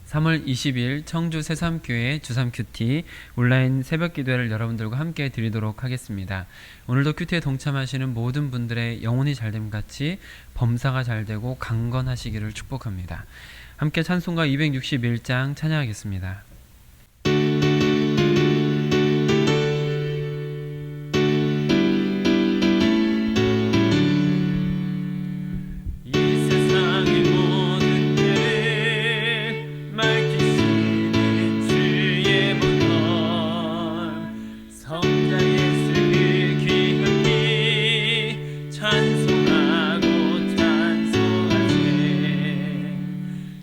3월 20일 청주 새삼교회 주삼 큐티 온라인 새벽 기도회를 여러분들과 함께 드리도록 하겠습니다. 오늘도 큐티에 동참하시는 모든 분들의 영혼이 잘됨 같이 범사가 잘되고 강건하시기를 축복합니다. 함께 찬송가 261장 찬양하겠습니다.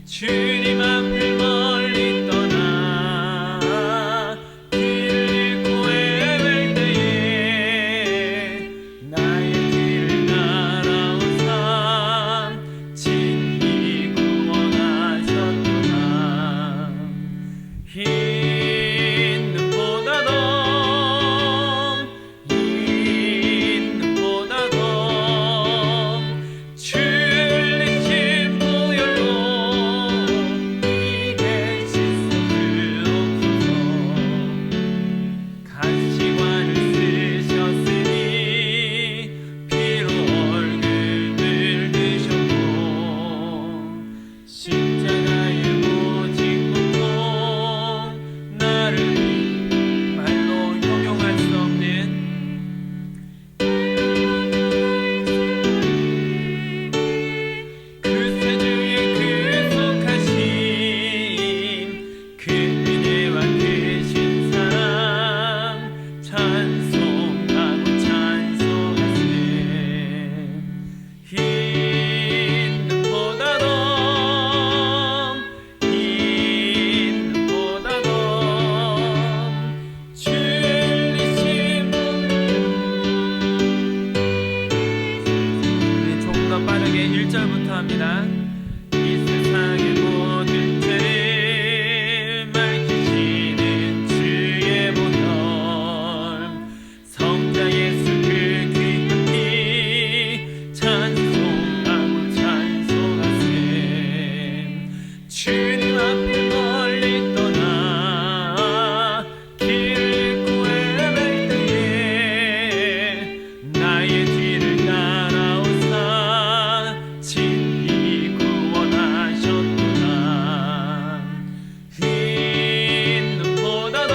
주님 앞을 멀리 떠나 길을 잃고 헤맬 때에 나의 길을 따라오사 친히 구원하셨도다. 흰 눈보다도 주를 빠르게 1절부터 합니다. 이 세상의 모든 죄를 밝히시는 주의 보혈 성자 예수 그 귀한 피 찬송하고 찬송하세. 주님 앞을 멀리 떠나 길을 잃고 헤맬 때에 나의 뒤를 따라오사 친히 구원하셨도다. 흰 눈보다도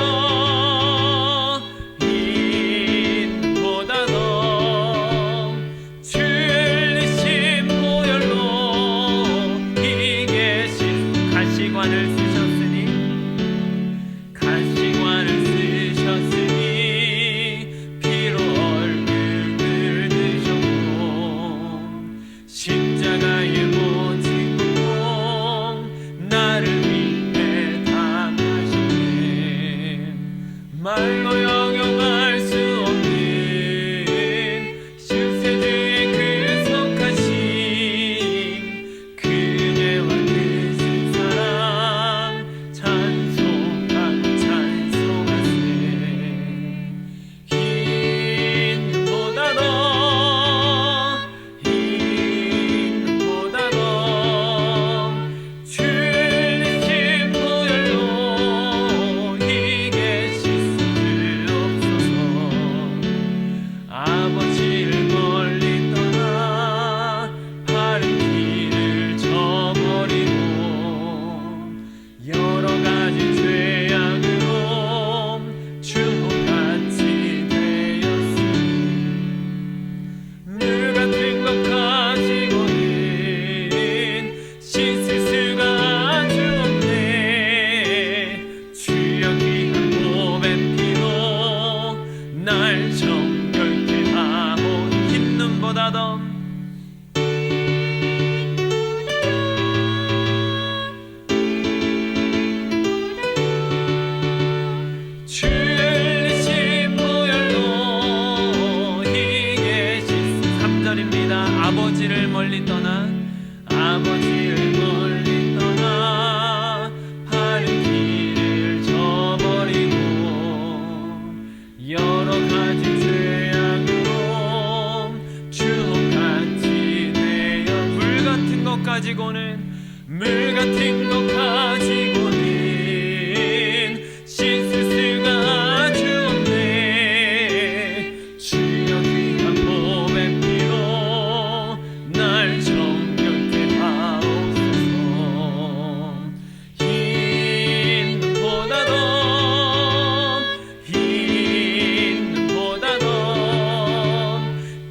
주를 흘리신 보혈로 이 계신 가시관을 쓰셨으니 피로 얼굴을 드셨고 십자가의 모진 고통 나를 위해 당하셨네. 말로 형용할 수 없는 신세주의 그 속하심 그대와 그 신사랑 찬송하고 찬송하세. 흰 눈보다도 주를 흘리신 보혈로 이 계신 주옵소서. 아버지를 멀리 떠나 바른 길을 저버리고 여러 가지 죄악으로 주옥같이 되었으니 물 같은 것 가지고는 씻을 수가 아주 없네. 주여 귀한 보배 피로 날 정결케 하오. 흰 눈보다도 주를 흘리신 보혈로 이 계신 3절입니다. 아버지를 멀리 떠나 바른 길을 저버리고 여러 가지 죄악으로 주옥같이 되어 물 같은 것 가지고는 물 같은 것 가지고는 씻을 수가 주옵네. 주여 귀한 보배 피로 날 정결케 하옵소서. 흰 눈보다도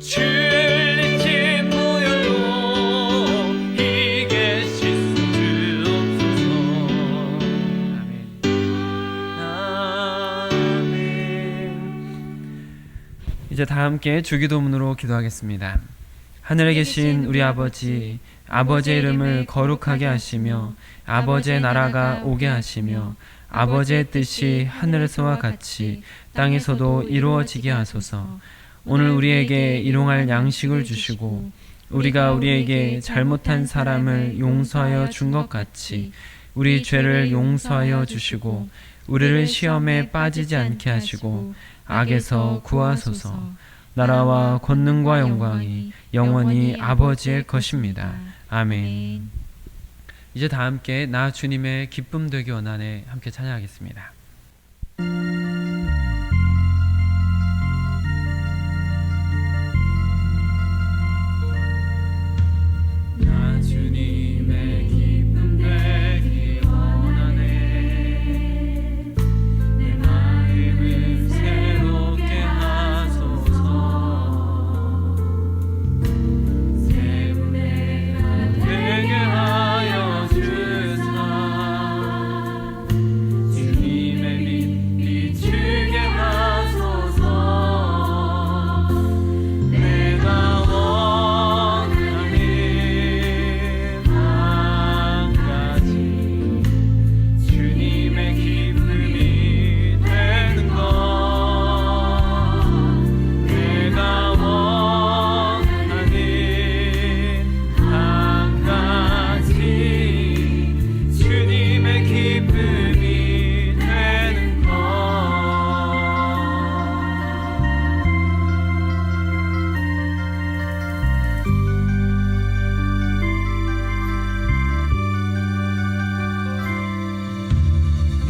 주를 잊힌 보혈로 희게 씻어 주옵소서. 아멘. 이제 다 함께 주기도문으로 기도하겠습니다. 하늘에 계신 우리 아버지, 아버지의 이름을 거룩하게 하시며 아버지의 나라가 오게 하시며 아버지의 뜻이 하늘에서와 같이 땅에서도 이루어지게 하소서. 오늘 우리에게 일용할 양식을 주시고 우리가 우리에게 잘못한 사람을 용서하여 준 것 같이 우리 죄를 용서하여 주시고 우리를 시험에 빠지지 않게 하시고 악에서 구하소서. 나라와 권능과 영광이 영원히 아버지의 것입니다. 아멘. 이제 다 함께 나 주님의 기쁨 되기 원하네 함께 찬양하겠습니다. 나 주님의 기쁨 되기 원하네. 내 마음을 새롭게 하소서. 새 은혜가 되게 하여 주사. 주님의 빛 비추게 하소서. 내가 원하는 한 가지 주님의 기쁨이 되는 것. 내가 원하는 한 가지 주님의 기쁨이 되는 것.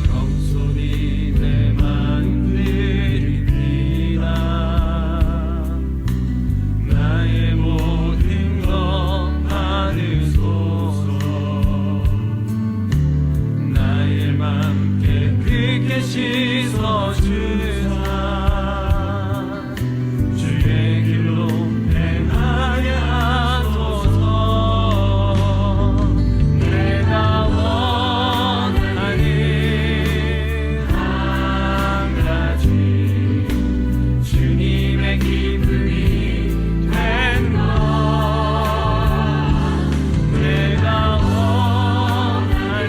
겸손히 내 마음 드립니다. 나의 모든 것 받으소서. 나의 맘 깨끗게 씻어주사. 주의 길로 행하게 하소서. 내가 원하는 한 가지 주님의 기쁨이 되는 것. 내가 원하는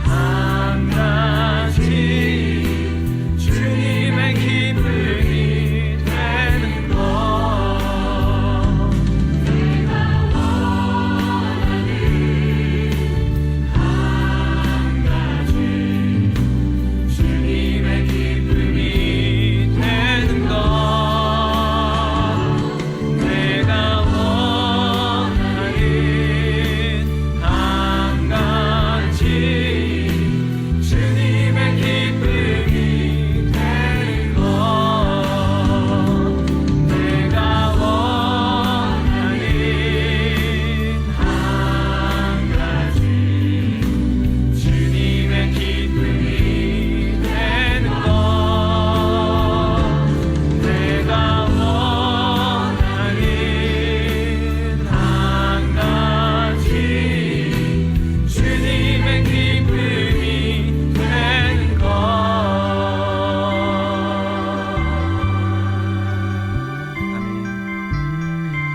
한 가지 주님의 기쁨이 되는 것. 내가 원하는 한 가지 주님의 기쁨이 되는 것. 내가 원하는 한 가지 주님의 기쁨이 되는 것. 내가 원하는 한 가지 주님의 기쁨이 되는 것. 내가 원하는 한 가지 주님의 기쁨이 되는 것. 아멘.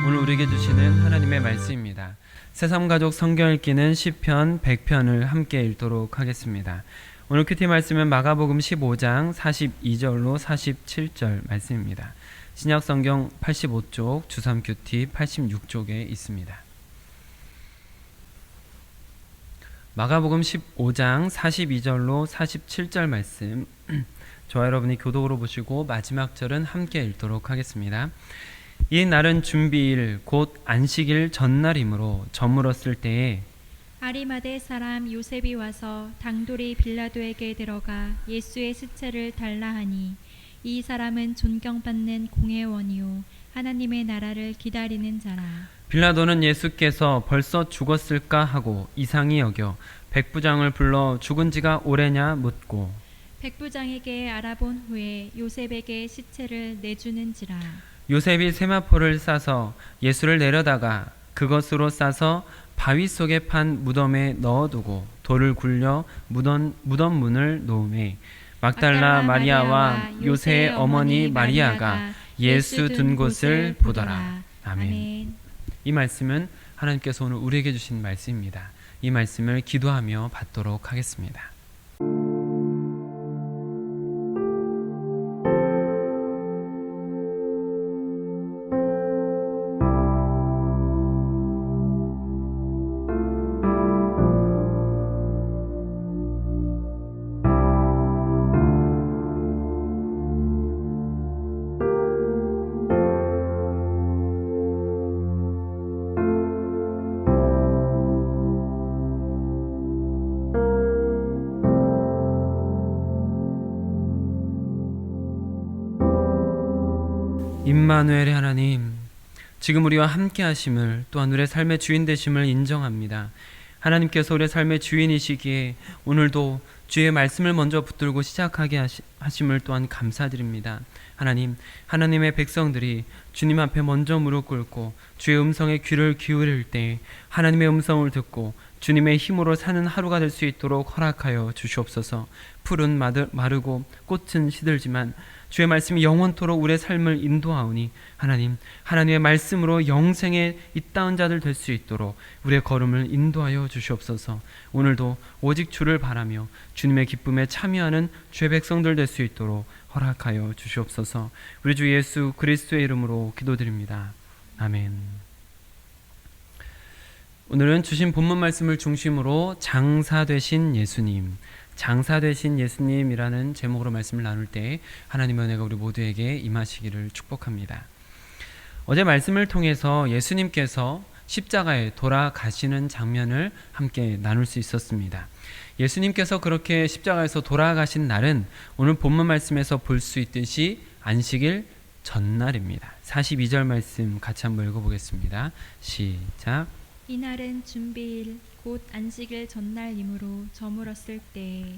오늘 우리에게 주시는 하나님의 말씀입니다. 새삼가족 성경 읽기는 시편 100편을 함께 읽도록 하겠습니다. 오늘 큐티 말씀은 마가복음 15장 42절로 47절 말씀입니다. 신약 성경 85쪽, 주삼 큐티 86쪽에 있습니다. 마가복음 15장 42절로 47절 말씀 저와 여러분이 교독으로 보시고 마지막 절은 함께 읽도록 하겠습니다. 이 날은 준비일 곧 안식일 전날이므로 저물었을 때에 아리마대 사람 요셉이 와서 당돌이 빌라도에게 들어가 예수의 시체를 달라 하니 이 사람은 존경받는 공회원이요 하나님의 나라를 기다리는 자라. 빌라도는 예수께서 벌써 죽었을까 하고 이상히 여겨 백부장을 불러 죽은 지가 오래냐 묻고 백부장에게 알아본 후에 요셉에게 시체를 내주는지라. 요셉이 세마포를 싸서 예수를 내려다가 그것으로 싸서 바위 속에 판 무덤에 넣어두고 돌을 굴려 무덤 문을 놓음에 막달라 마리아와 요새의 어머니 마리아가 예수 둔 곳을 보더라. 아멘. 이 말씀은 하나님께서 오늘 우리에게 주신 말씀입니다. 이 말씀을 기도하며 받도록 하겠습니다. 임마누엘의 하나님, 지금 우리와 함께 하심을 또한 우리의 삶의 주인 되심을 인정합니다. 하나님께서 우리의 삶의 주인이시기에 오늘도 주의 말씀을 먼저 붙들고 시작하게 하심을 또한 감사드립니다. 하나님, 하나님의 백성들이 주님 앞에 먼저 무릎 꿇고 주의 음성에 귀를 기울일 때 하나님의 음성을 듣고 주님의 힘으로 사는 하루가 될 수 있도록 허락하여 주시옵소서. 풀은 마르고 꽃은 시들지만 주의 말씀이 영원토록 우리의 삶을 인도하오니 하나님, 하나님의 말씀으로 영생에 잇따은 자들 될 수 있도록 우리의 걸음을 인도하여 주시옵소서. 오늘도 오직 주를 바라며 주님의 기쁨에 참여하는 주의 백성들 될 수 있도록 허락하여 주시옵소서. 우리 주 예수 그리스도의 이름으로 기도드립니다. 아멘. 오늘은 주신 본문 말씀을 중심으로 장사 되신 예수님이라는 제목으로 말씀을 나눌 때 하나님의 은혜가 우리 모두에게 임하시기를 축복합니다. 어제 말씀을 통해서 예수님께서 십자가에 돌아가시는 장면을 함께 나눌 수 있었습니다. 예수님께서 그렇게 십자가에서 돌아가신 날은 오늘 본문 말씀에서 볼 수 있듯이 안식일 전날입니다. 42절 말씀 같이 한번 읽어보겠습니다. 시작. 이날은 준비일 곧 안식일 전날이므로 저물었을 때에.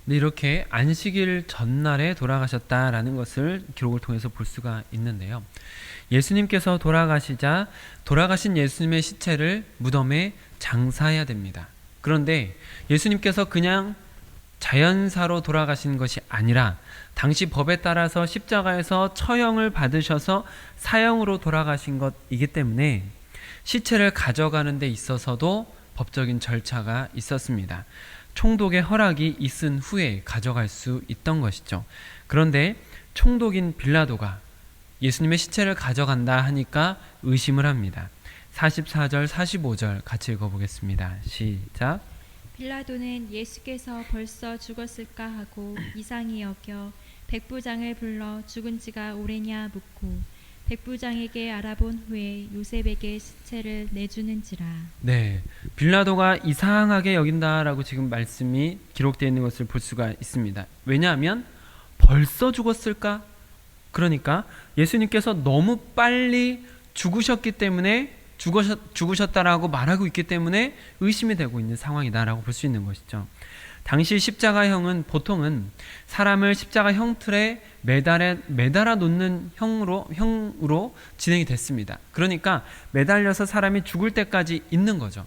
이렇게 안식일 전날에 돌아가셨다라는 것을 기록을 통해서 볼 수가 있는데요. 예수님께서 돌아가신 예수님의 시체를 무덤에 장사해야 됩니다. 그런데 예수님께서 그냥 자연사로 돌아가신 것이 아니라 당시 법에 따라서 십자가에서 처형을 받으셔서 사형으로 돌아가신 것이기 때문에 시체를 가져가는 데 있어서도 법적인 절차가 있었습니다. 총독의 허락이 있은 후에 가져갈 수 있던 것이죠. 그런데 총독인 빌라도가 예수님의 시체를 가져간다 하니까 의심을 합니다. 44절 45절 같이 읽어보겠습니다. 시작. 빌라도는 예수께서 벌써 죽었을까 하고 이상히 여겨 백부장을 불러 죽은 지가 오래냐 묻고 백부장에게 알아본 후에 요셉에게 시체를 내주는지라. 네, 빌라도가 이상하게 여긴다라고 지금 말씀이 기록되어 있는 것을 볼 수가 있습니다. 왜냐하면 벌써 죽었을까? 그러니까 예수님께서 너무 빨리 죽으셨기 때문에 죽으셨다라고 말하고 있기 때문에 의심이 되고 있는 상황이다라고 볼 수 있는 것이죠. 당시 십자가형은 보통은 사람을 십자가 형틀에 매달아 놓는 형으로 진행이 됐습니다. 그러니까 매달려서 사람이 죽을 때까지 있는 거죠.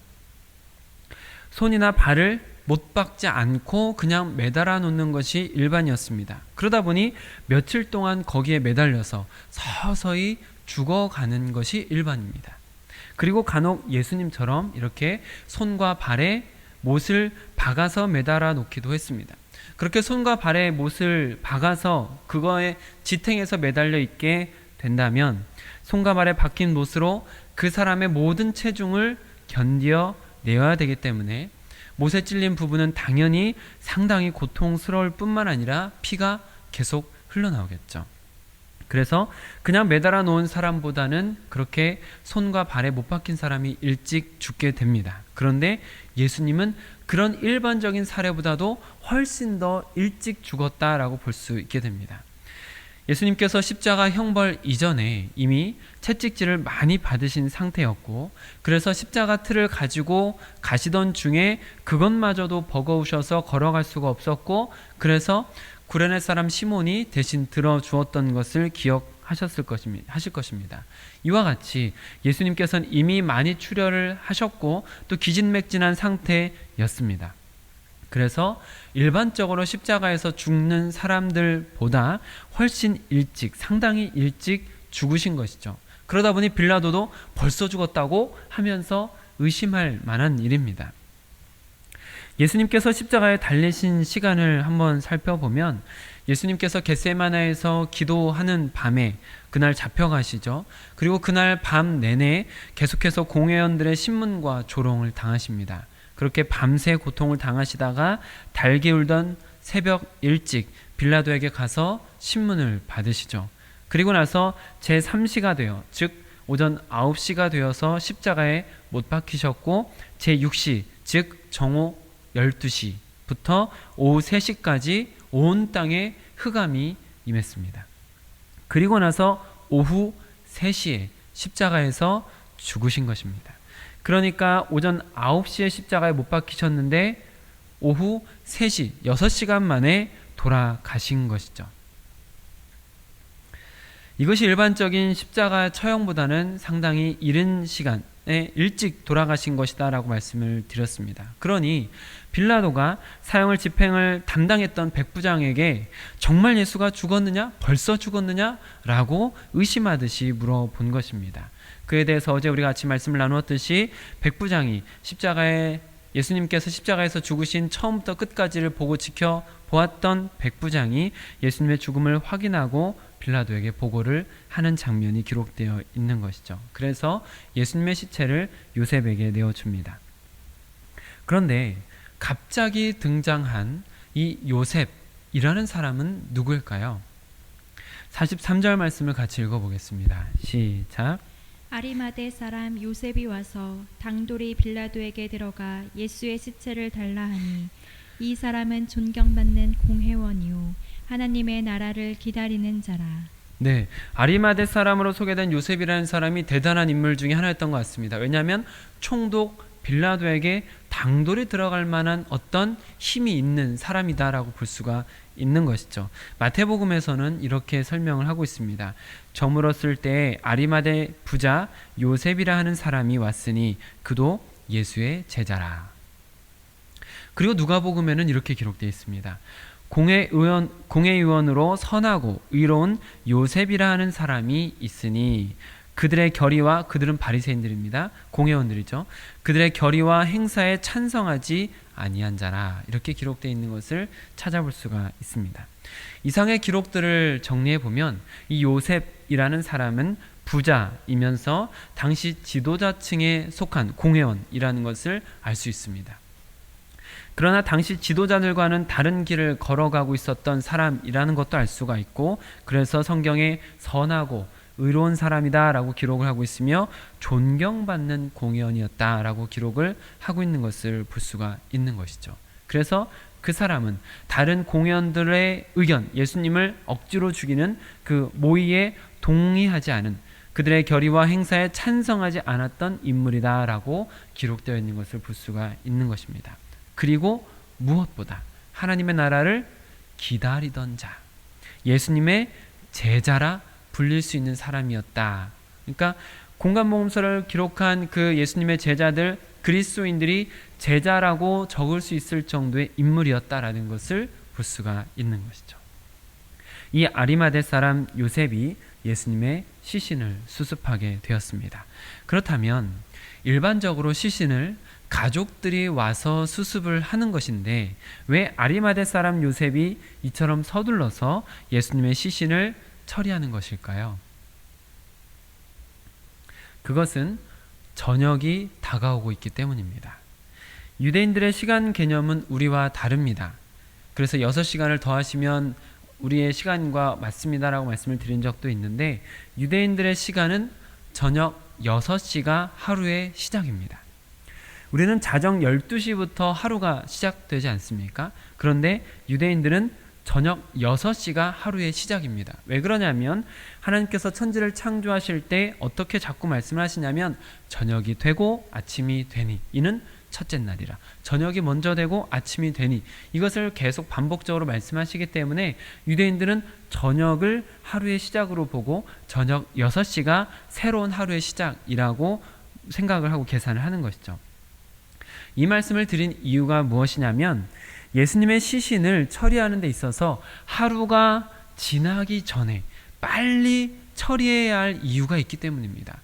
손이나 발을 못 박지 않고 그냥 매달아 놓는 것이 일반이었습니다. 그러다 보니 며칠 동안 거기에 매달려서 서서히 죽어가는 것이 일반입니다. 그리고 간혹 예수님처럼 이렇게 손과 발에 못을 박아서 매달아 놓기도 했습니다. 그렇게 손과 발에 못을 박아서 그거에 지탱해서 매달려 있게 된다면 손과 발에 박힌 못으로 그 사람의 모든 체중을 견뎌 내야 되기 때문에 못에 찔린 부분은 당연히 상당히 고통스러울 뿐만 아니라 피가 계속 흘러나오겠죠. 그래서 그냥 매달아 놓은 사람보다는 그렇게 손과 발에 못 박힌 사람이 일찍 죽게 됩니다. 그런데 예수님은 그런 일반적인 사례보다도 훨씬 더 일찍 죽었다라고 볼 수 있게 됩니다. 예수님께서 십자가 형벌 이전에 이미 채찍질을 많이 받으신 상태였고, 그래서 십자가 틀을 가지고 가시던 중에 그것마저도 버거우셔서 걸어갈 수가 없었고, 그래서 구레네 사람 시몬이 대신 들어주었던 것을 기억하실 것입니다. 이와 같이 예수님께서는 이미 많이 출혈을 하셨고 또 기진맥진한 상태였습니다. 그래서 일반적으로 십자가에서 죽는 사람들보다 훨씬 일찍, 상당히 일찍 죽으신 것이죠. 그러다 보니 빌라도도 벌써 죽었다고 하면서 의심할 만한 일입니다. 예수님께서 십자가에 달리신 시간을 한번 살펴보면 예수님께서 겟세마네에서 기도하는 밤에 그날 잡혀가시죠. 그리고 그날 밤 내내 계속해서 공회원들의 신문과 조롱을 당하십니다. 그렇게 밤새 고통을 당하시다가 달기 울던 새벽 일찍 빌라도에게 가서 신문을 받으시죠. 그리고 나서 제3시가 되어, 즉 오전 9시가 되어서 십자가에 못 박히셨고, 제6시, 즉 정오 12시부터 오후 3시까지 온 땅에 흑암이 임했습니다. 그리고 나서 오후 3시에 십자가에서 죽으신 것입니다. 그러니까 오전 9시에 십자가에 못 박히셨는데 오후 3시, 6시간 만에 돌아가신 것이죠. 이것이 일반적인 십자가 처형보다는 상당히 이른 시간에 일찍 돌아가신 것이다 라고 말씀을 드렸습니다. 그러니 빌라도가 사형을 집행을 담당했던 백부장에게 정말 예수가 죽었느냐? 벌써 죽었느냐? 라고 의심하듯이 물어본 것입니다. 그에 대해서 어제 우리가 같이 말씀을 나누었듯이 백부장이 예수님께서 십자가에서 죽으신 처음부터 끝까지를 보고 지켜보았던 백부장이 예수님의 죽음을 확인하고 빌라도에게 보고를 하는 장면이 기록되어 있는 것이죠. 그래서 예수님의 시체를 요셉에게 내어줍니다. 그런데 갑자기 등장한 이 요셉이라는 사람은 누구일까요? 43절 말씀을 같이 읽어보겠습니다. 시작. 아리마대 사람 요셉이 와서 당돌이 빌라도에게 들어가 예수의 시체를 달라 하니, 이 사람은 존경받는 공회원이요 하나님의 나라를 기다리는 자라. 네, 아리마대 사람으로 소개된 요셉이라는 사람이 대단한 인물 중에 하나였던 것 같습니다. 왜냐하면 총독 빌라도에게 당돌이 들어갈 만한 어떤 힘이 있는 사람이다라고 볼 수가 있는 것이죠. 마태복음에서는 이렇게 설명을 하고 있습니다. 저물었을 때 아리마대 부자 요셉이라 하는 사람이 왔으니 그도 예수의 제자라. 그리고 누가복음에는 이렇게 기록되어 있습니다. 공회의원으로 선하고 의로운 요셉이라 하는 사람이 있으니 그들의 결의와, 그들은 바리새인들입니다. 공회원들이죠. 그들의 결의와 행사에 찬성하지 아니한 자라. 이렇게 기록되어 있는 것을 찾아볼 수가 있습니다. 이상의 기록들을 정리해 보면 이 요셉이라는 사람은 부자이면서 당시 지도자층에 속한 공회원이라는 것을 알 수 있습니다. 그러나 당시 지도자들과는 다른 길을 걸어가고 있었던 사람이라는 것도 알 수가 있고, 그래서 성경에 선하고 의로운 사람이다 라고 기록을 하고 있으며 존경받는 공회원이었다 라고 기록을 하고 있는 것을 볼 수가 있는 것이죠. 그래서 그 사람은 다른 공회원들의 의견, 예수님을 억지로 죽이는 그 모의에 동의하지 않은, 그들의 결의와 행사에 찬성하지 않았던 인물이다 라고 기록되어 있는 것을 볼 수가 있는 것입니다. 그리고 무엇보다 하나님의 나라를 기다리던 자, 예수님의 제자라 불릴 수 있는 사람이었다. 그러니까 공관복음서를 기록한 그 예수님의 제자들, 그리스도인들이 제자라고 적을 수 있을 정도의 인물이었다라는 것을 볼 수가 있는 것이죠. 이 아리마대 사람 요셉이 예수님의 시신을 수습하게 되었습니다. 그렇다면 일반적으로 시신을 가족들이 와서 수습을 하는 것인데 왜 아리마대 사람 요셉이 이처럼 서둘러서 예수님의 시신을 처리하는 것일까요? 그것은 저녁이 다가오고 있기 때문입니다. 유대인들의 시간 개념은 우리와 다릅니다. 그래서 6시간을 더하시면 우리의 시간과 맞습니다라고 말씀을 드린 적도 있는데, 유대인들의 시간은 저녁 6시가 하루의 시작입니다. 우리는 자정 12시부터 하루가 시작되지 않습니까? 그런데 유대인들은 저녁 6시가 하루의 시작입니다. 왜 그러냐면 하나님께서 천지를 창조하실 때 어떻게 자꾸 말씀을 하시냐면 저녁이 되고 아침이 되니 이는 첫째 날이라. 저녁이 먼저 되고 아침이 되니, 이것을 계속 반복적으로 말씀하시기 때문에 유대인들은 저녁을 하루의 시작으로 보고 저녁 6시가 새로운 하루의 시작이라고 생각을 하고 계산을 하는 것이죠. 이 말씀을 드린 이유가 무엇이냐면 예수님의 시신을 처리하는 데 있어서 하루가 지나기 전에 빨리 처리해야 할 이유가 있기 때문입니다.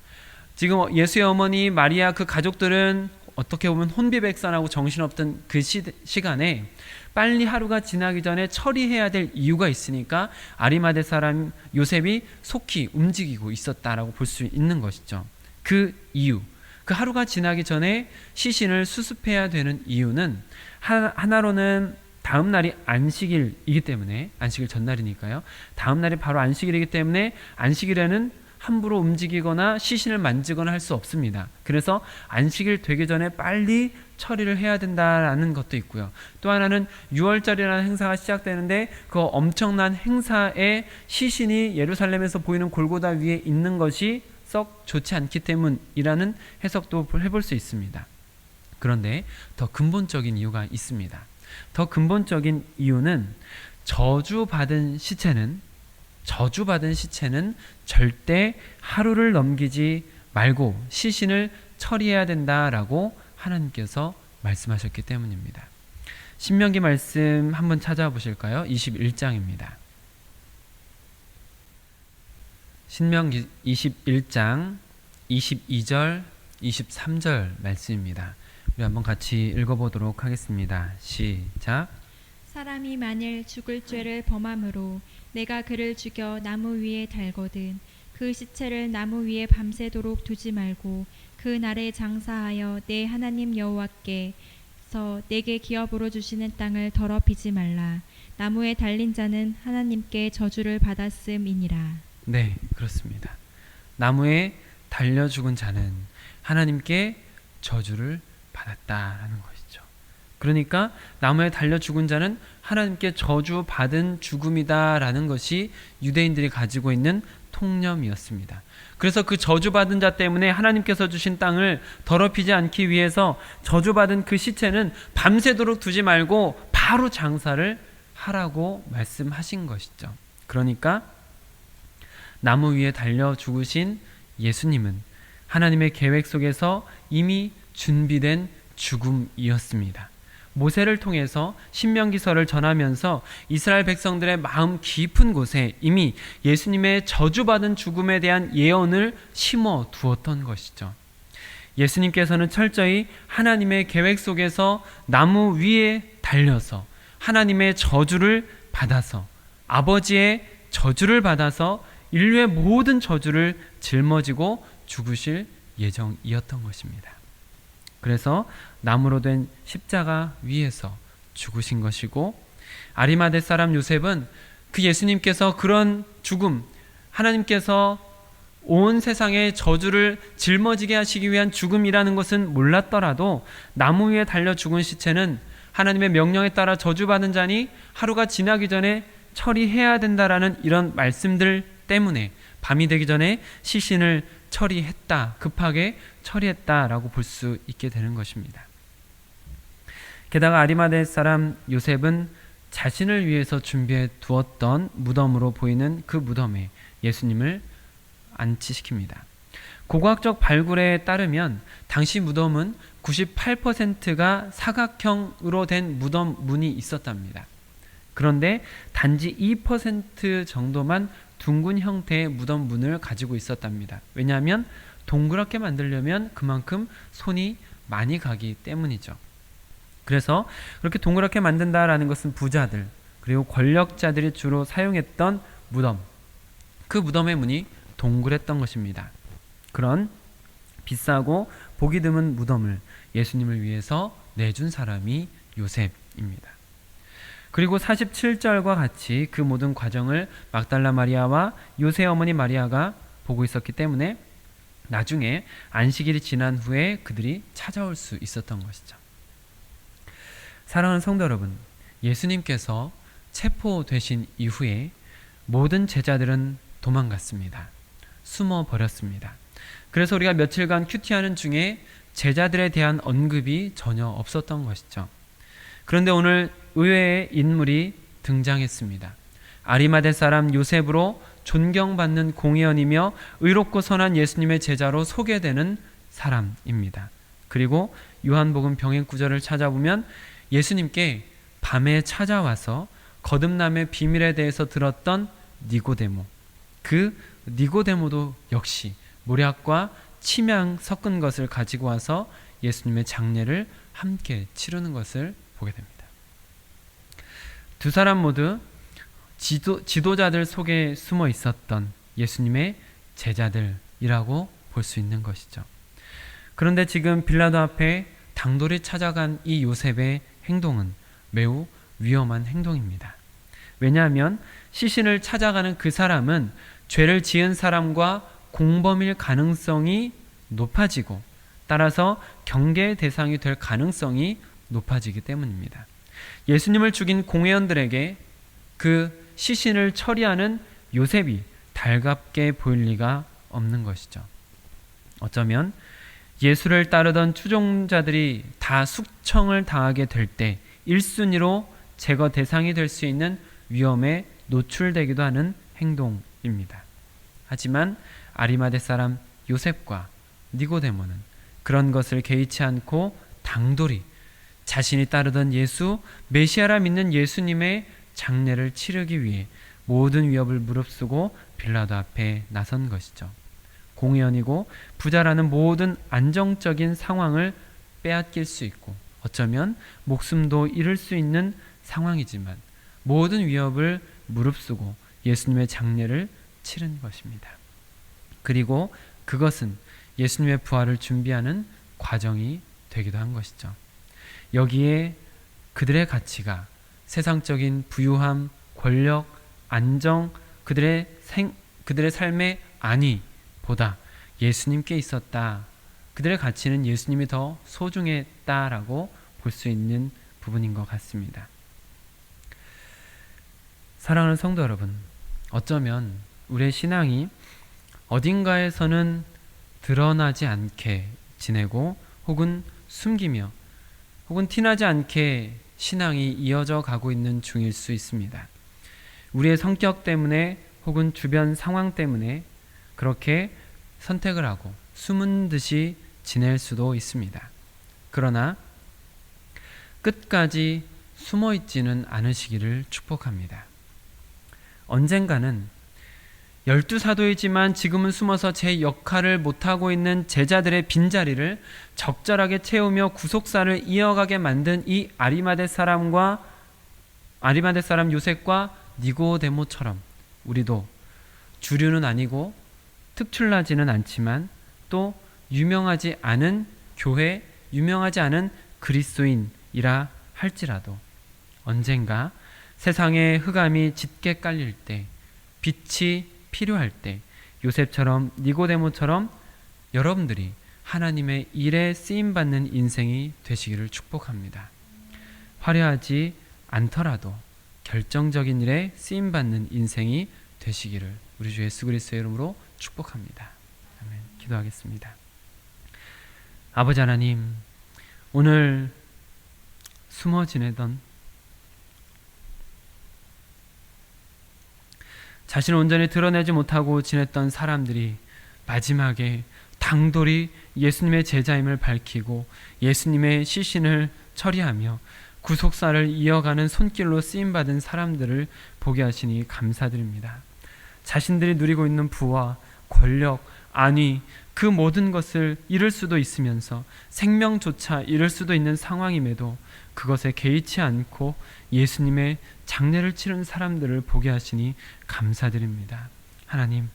지금 예수의 어머니 마리아 그 가족들은 어떻게 보면 혼비백산하고 정신없던 그 시간에 빨리 하루가 지나기 전에 처리해야 될 이유가 있으니까 아리마대 사람 요셉이 속히 움직이고 있었다라고 볼 수 있는 것이죠. 그 이유, 그 하루가 지나기 전에 시신을 수습해야 되는 이유는 하나로는 다음 날이 안식일이기 때문에, 안식일 전날이니까요. 다음 날이 바로 안식일이기 때문에 안식일에는 함부로 움직이거나 시신을 만지거나 할 수 없습니다. 그래서 안식일 되기 전에 빨리 처리를 해야 된다라는 것도 있고요. 또 하나는 6월절이라는 행사가 시작되는데 그 엄청난 행사에 시신이 예루살렘에서 보이는 골고다 위에 있는 것이 썩 좋지 않기 때문이라는 해석도 해볼 수 있습니다. 그런데 더 근본적인 이유가 있습니다. 더 근본적인 이유는 저주받은 시체는 절대 하루를 넘기지 말고 시신을 처리해야 된다라고 하나님께서 말씀하셨기 때문입니다. 신명기 말씀 한번 찾아보실까요? 21장입니다. 신명기 21장 22절 23절 말씀입니다. 우리 한번 같이 읽어보도록 하겠습니다. 시작. 사람이 만일 죽을 죄를 범함으로 내가 그를 죽여 나무 위에 달거든 그 시체를 나무 위에 밤새도록 두지 말고 그 날에 장사하여 내 하나님 여호와께서 내게 기업으로 주시는 땅을 더럽히지 말라. 나무에 달린 자는 하나님께 저주를 받았음이니라. 네, 그렇습니다. 나무에 달려 죽은 자는 하나님께 저주를 받았다라는 것이죠. 그러니까 나무에 달려 죽은 자는 하나님께 저주받은 죽음이다라는 것이 유대인들이 가지고 있는 통념이었습니다. 그래서 그 저주받은 자 때문에 하나님께서 주신 땅을 더럽히지 않기 위해서 저주받은 그 시체는 밤새도록 두지 말고 바로 장사를 하라고 말씀하신 것이죠. 그러니까 나무 위에 달려 죽으신 예수님은 하나님의 계획 속에서 이미 준비된 죽음이었습니다. 모세를 통해서 신명기서를 전하면서 이스라엘 백성들의 마음 깊은 곳에 이미 예수님의 저주받은 죽음에 대한 예언을 심어 두었던 것이죠. 예수님께서는 철저히 하나님의 계획 속에서 나무 위에 달려서 하나님의 저주를 받아서, 아버지의 저주를 받아서 인류의 모든 저주를 짊어지고 죽으실 예정이었던 것입니다. 그래서 나무로 된 십자가 위에서 죽으신 것이고, 아리마대 사람 요셉은 그 예수님께서 그런 죽음, 하나님께서 온 세상의 저주를 짊어지게 하시기 위한 죽음이라는 것은 몰랐더라도 나무 위에 달려 죽은 시체는 하나님의 명령에 따라 저주받은 자니 하루가 지나기 전에 처리해야 된다라는 이런 말씀들 때문에 밤이 되기 전에 시신을 처리했다, 급하게 처리했다라고 볼 수 있게 되는 것입니다. 게다가 아리마대 사람 요셉은 자신을 위해서 준비해 두었던 무덤으로 보이는 그 무덤에 예수님을 안치시킵니다. 고고학적 발굴에 따르면 당시 무덤은 98%가 사각형으로 된 무덤 문이 있었답니다. 그런데 단지 2% 정도만 둥근 형태의 무덤 문을 가지고 있었답니다. 왜냐하면 동그랗게 만들려면 그만큼 손이 많이 가기 때문이죠. 그래서 그렇게 동그랗게 만든다라는 것은 부자들 그리고 권력자들이 주로 사용했던 무덤, 그 무덤의 문이 동그랬던 것입니다. 그런 비싸고 보기 드문 무덤을 예수님을 위해서 내준 사람이 요셉입니다. 그리고 47절과 같이 그 모든 과정을 막달라 마리아와 요새 어머니 마리아가 보고 있었기 때문에 나중에 안식일이 지난 후에 그들이 찾아올 수 있었던 것이죠. 사랑하는 성도 여러분, 예수님께서 체포되신 이후에 모든 제자들은 도망갔습니다. 숨어 버렸습니다. 그래서 우리가 며칠간 큐티하는 중에 제자들에 대한 언급이 전혀 없었던 것이죠. 그런데 오늘 의외의 인물이 등장했습니다. 아리마대 사람 요셉으로 존경받는 공의원이며 의롭고 선한 예수님의 제자로 소개되는 사람입니다. 그리고 요한복음 병행 구절을 찾아보면 예수님께 밤에 찾아와서 거듭남의 비밀에 대해서 들었던 니고데모, 그 니고데모도 역시 모략과 침향 섞은 것을 가지고 와서 예수님의 장례를 함께 치르는 것을 보게 됩니다. 두 사람 모두 지도자들 속에 숨어 있었던 예수님의 제자들이라고 볼 수 있는 것이죠. 그런데 지금 빌라도 앞에 당돌이 찾아간 이 요셉의 행동은 매우 위험한 행동입니다. 왜냐하면 시신을 찾아가는 그 사람은 죄를 지은 사람과 공범일 가능성이 높아지고 따라서 경계의 대상이 될 가능성이 높아지기 때문입니다. 예수님을 죽인 공회원들에게 그 시신을 처리하는 요셉이 달갑게 보일 리가 없는 것이죠. 어쩌면 예수를 따르던 추종자들이 다 숙청을 당하게 될 때 1순위로 제거 대상이 될 수 있는 위험에 노출되기도 하는 행동입니다. 하지만 아리마대 사람 요셉과 니고데모는 그런 것을 개의치 않고 당돌이 자신이 따르던 예수, 메시아라 믿는 예수님의 장례를 치르기 위해 모든 위협을 무릅쓰고 빌라도 앞에 나선 것이죠. 공의원이고 부자라는 모든 안정적인 상황을 빼앗길 수 있고 어쩌면 목숨도 잃을 수 있는 상황이지만 모든 위협을 무릅쓰고 예수님의 장례를 치른 것입니다. 그리고 그것은 예수님의 부활을 준비하는 과정이 되기도 한 것이죠. 여기에 그들의 가치가 세상적인 부유함, 권력, 안정, 그들의 삶의 안위보다 예수님께 있었다. 그들의 가치는 예수님이 더 소중했다라고 볼 수 있는 부분인 것 같습니다. 사랑하는 성도 여러분, 어쩌면 우리의 신앙이 어딘가에서는 드러나지 않게 지내고 혹은 숨기며 혹은 티나지 않게 신앙이 이어져 가고 있는 중일 수 있습니다. 우리의 성격 때문에 혹은 주변 상황 때문에 그렇게 선택을 하고 숨은 듯이 지낼 수도 있습니다. 그러나 끝까지 숨어 있지는 않으시기를 축복합니다. 언젠가는 12사도이지만 지금은 숨어서 제 역할을 못하고 있는 제자들의 빈자리를 적절하게 채우며 구속사를 이어가게 만든 이 아리마대 사람 요셉과 니고데모처럼 우리도 주류는 아니고 특출나지는 않지만 또 유명하지 않은 교회, 유명하지 않은 그리스도인이라 할지라도 언젠가 세상의 흑암이 짙게 깔릴 때, 빛이 필요할 때 요셉처럼 니고데모처럼 여러분들이 하나님의 일에 쓰임받는 인생이 되시기를 축복합니다. 화려하지 않더라도 결정적인 일에 쓰임받는 인생이 되시기를 우리 주 예수 그리스도의 이름으로 축복합니다. 아멘. 기도하겠습니다. 아버지 하나님, 오늘 숨어 지내던 자신을 온전히 드러내지 못하고 지냈던 사람들이 마지막에 당돌이 예수님의 제자임을 밝히고 예수님의 시신을 처리하며 구속사를 이어가는 손길로 쓰임받은 사람들을 보게 하시니 감사드립니다. 자신들이 누리고 있는 부와 권력, 안위, 그 모든 것을 잃을 수도 있으면서 생명조차 잃을 수도 있는 상황임에도 그것에 개의치 않고 예수님의 장례를 치른 사람들을 보게 하시니 감사드립니다. 하나님,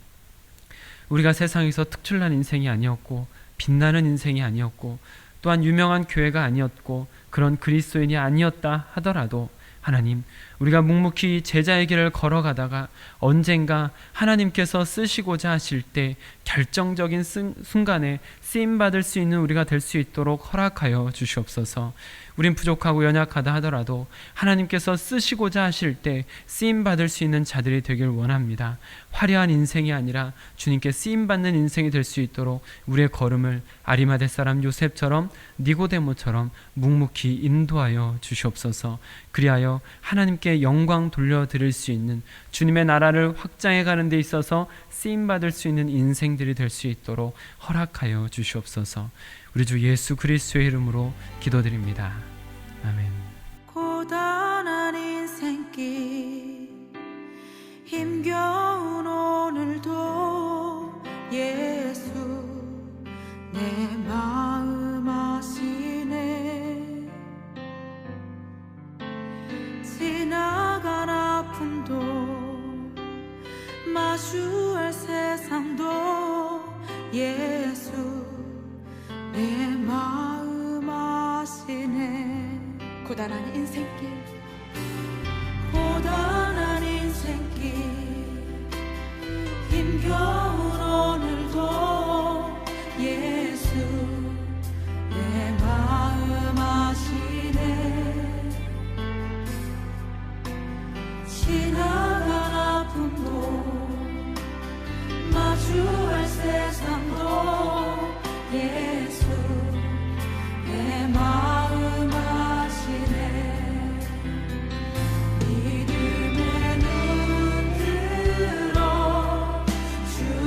우리가 세상에서 특출난 인생이 아니었고 빛나는 인생이 아니었고 또한 유명한 교회가 아니었고 그런 그리스도인이 아니었다 하더라도 하나님, 우리가 묵묵히 제자의 길을 걸어가다가 언젠가 하나님께서 쓰시고자 하실 때 결정적인 순간에 쓰임받을 수 있는 우리가 될 수 있도록 허락하여 주시옵소서. 우린 부족하고 연약하다 하더라도 하나님께서 쓰시고자 하실 때 쓰임받을 수 있는 자들이 되길 원합니다. 화려한 인생이 아니라 주님께 쓰임받는 인생이 될 수 있도록 우리의 걸음을 아리마대 사람 요셉처럼 니고데모처럼 묵묵히 인도하여 주시옵소서. 그리하여 하나님께 영광 돌려드릴 수 있는 주님의 나라를 확장해 가는 데 있어서 쓰임받을 수 있는 인생들이 될 수 있도록 허락하여 주시옵소서. 우리 주 예수 그리스도의 이름으로 기도드립니다. 아멘. 고단한 인생길 힘겨운 오늘도 예수 내 마음 아시네. 지나간 아픔도 마주할 세상도 예수 내 마음 아시네. 고단한 인생길 고단한 인생길 힘겨운 오늘도 예수 내 마음 아시네. 지나간 아픔도 마주할 세상도 예수 내 마음 아시네. 믿음의 눈 들어 주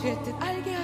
주의 뜻 알게